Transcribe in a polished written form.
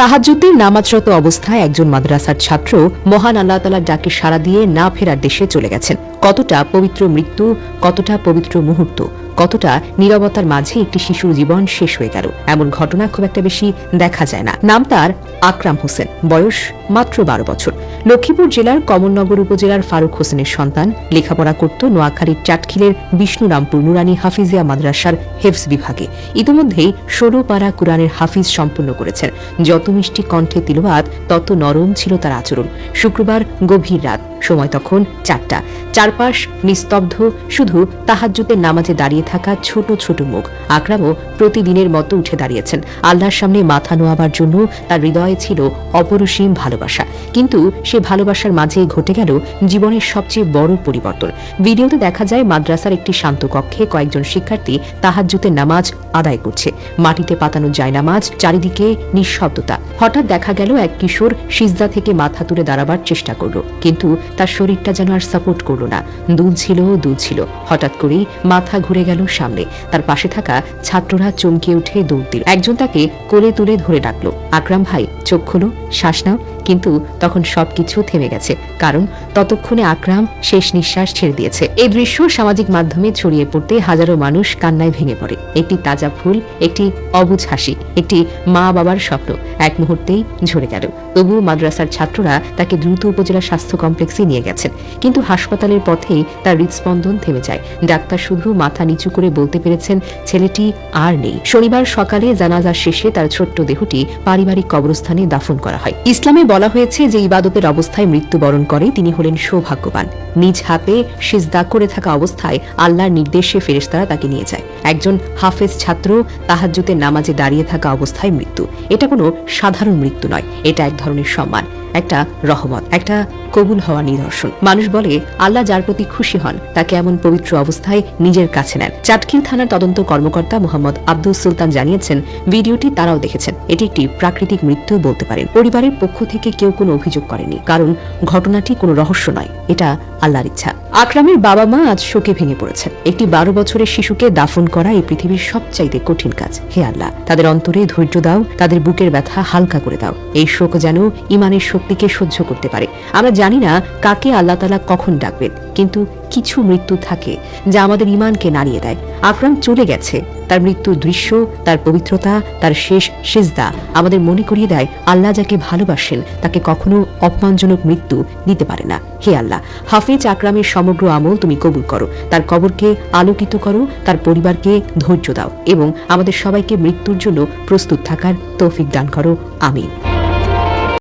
তাহাজ্জুদের নামাজরত অবস্থায় একজন মাদ্রাসার ছাত্র মহান আল্লাহ তাআলার ডাকে সাড়া দিয়ে না ফেরার দেশে চলে গেছেন। কতটা পবিত্র মৃত্যু, কতটা পবিত্র মুহূর্ত, কতটা নীরবতার মাঝে একটি শিশুর জীবন শেষ হয়ে গেল। এমন ঘটনা খুব একটা বেশি দেখা যায় না। নাম তার আকরাম হোসেন, বয়স মাত্র 12 বছর। লক্ষ্মীপুর জেলার কমলনগর উপজেলার ফারুক হোসেনের সন্তান। লেখাপড়া করত নোয়াখালীর চাটখিলের বিষ্ণুরামপুর নুরানি হাফিজিয়া মাদ্রাসার হেফজ বিভাগে। ইতিমধ্যেই 16 পারা কুরআনের হাফিজ সম্পন্ন করেছেন। যত মিষ্টি কণ্ঠে তিলাওয়াত, তত নরম ছিল তার আচরণ। শুক্রবার গভীর রাত, সময় তখন 4টা। চারপাশ নিস্তব্ধ, শুধু তাহাজ্জুদের নামাজে দাঁড়িয়ে থাকা ছোট ছোট মুখ। আকরামও প্রতিদিনের মতো উঠে দাঁড়িয়েছেন। আল্লাহর সামনে মাথা নোয়াবার জন্য তার হৃদয়ে ছিল অপরিসীম ভালোবাসা। কিন্তু সে ভালোবাসার মাঝে ঘটে গেল জীবনের সবচেয়ে বড় পরিবর্তন। ভিডিওতে দেখা যায় মাদ্রাসার একটি শান্ত কক্ষে কয়েকজন শিক্ষার্থী তাহাজ্জুদের নামাজ আদায় করছে। মাটিতে পাতানো জায়নামাজ, চারিদিকে নিঃশব্দতা। হঠাৎ দেখা গেল এক কিশোর সিজদা থেকে মাথা তুলে দাঁড়াবার চেষ্টা করল, কিন্তু তার শরীরটা যেন আর সাপোর্ট করল না। দুলছিল। হঠাৎ করেই মাথা ঘুরে গেল সামনে। তার পাশে থাকা ছাত্ররা চমকে উঠে দৌড় দিল। একজন তাকে কোলে তুলে ধরে ডাকলো, আকরাম ভাই, চোখ খোলো, শ্বাস নাও। কিন্তু তখন সবকিছু থেমে গেছে, কারণ ততক্ষণে আকরাম শেষ নিঃশ্বাস ছেড়ে দিয়েছে। এই দৃশ্য সামাজিক মাধ্যমে ছড়িয়ে পড়তে হাজারো মানুষ কান্নায় ভেঙে পড়ে। একটি তাজা ফুল, একটি অবুঝ হাসি, একটি মা বাবার স্বপ্ন এক মুহূর্তেই ঝরে গেল। তবু মাদ্রাসার ছাত্ররা তাকে দ্রুত উপজেলা স্বাস্থ্য কমপ্লেক্সে নিয়ে গেছেন, কিন্তু হাসপাতালের পথেই তার হৃদস্পন্দন থেমে যায়। ডাক্তার শুধু মাথা নিচু করে বলতে পেরেছেন, ছেলেটি আর নেই। শনিবার সকালে জানাজা শেষে তার ছোট্ট দেহটি পারিবারিক কবরস্থানে দাফন করা হয়। ইসলামে বলা হয়েছে যে ইবাদতের অবস্থায় মৃত্যুবরণ করে তিনি হলেন সৌভাগ্যবান। নিজ হাতে সিজদা করে থাকা অবস্থায় আল্লাহর নির্দেশে ফেরেশতারা তাকে নিয়ে যায়। একজন হাফেজ ছাত্র তাহাজ্জুদের নামাজে দাঁড়িয়ে থাকা অবস্থায় মৃত্যু, এটা কোনো সাধারণ মৃত্যু নয়। এটা এক ধরনের সম্মান, একটা রহমত, একটা কবুল হওয়ার নিদর্শন। মানুষ বলে আল্লাহ যার প্রতি খুশি হন তাকে এমন পবিত্র অবস্থায় নিজের কাছে নেন। চাটখিল থানার তদন্ত কর্মকর্তা মোহাম্মদ আব্দুল সুলতান জানিয়েছেন, ভিডিওটি তারাও দেখেছেন। এটি একটি প্রাকৃতিক মৃত্যু বলতে পারেন। পরিবারের পক্ষ থেকে কেউ কোনো অভিযোগ করেনি, কারণ ঘটনাটি কোনো রহস্য নয়, এটা আল্লাহর ইচ্ছা। আকরামের বাবা মা আজ শোকে ভেঙে পড়েছেন। একটি 12 বছরের শিশুকে দাফন করা এই পৃথিবীর সবচাইতে কঠিন কাজ। হে আল্লাহ, তাদের অন্তরে ধৈর্য দাও, তাদের বুকের ব্যথা হালকা করে দাও। এই শোক যেন ইমানের শক্তিকে সহ্য করতে পারে। আমরা জানি না কাকে আল্লাহ তাআলা কখন ডাকবেন, কিন্তু কিছু মৃত্যু থাকে যা আমাদের ইমানকে নাড়িয়ে দেয়। আকরাম চলে গেছে, তার মৃত্যুর দৃশ্য, তার পবিত্রতা, তার শেষ সিজদা আমাদের মনে করিয়ে দেয় আল্লাহ যাকে ভালোবাসেন তাকে কখনো অপমানজনক মৃত্যু দিতে পারে না। হে আল্লাহ, হাফেজ আকরামের সমগ্র আমল তুমি কবুল করো, তার কবরকে আলোকিত করো, তার পরিবারকে ধৈর্য দাও এবং আমাদের সবাইকে মৃত্যুর জন্য প্রস্তুত থাকার তৌফিক দান করো। আমিন।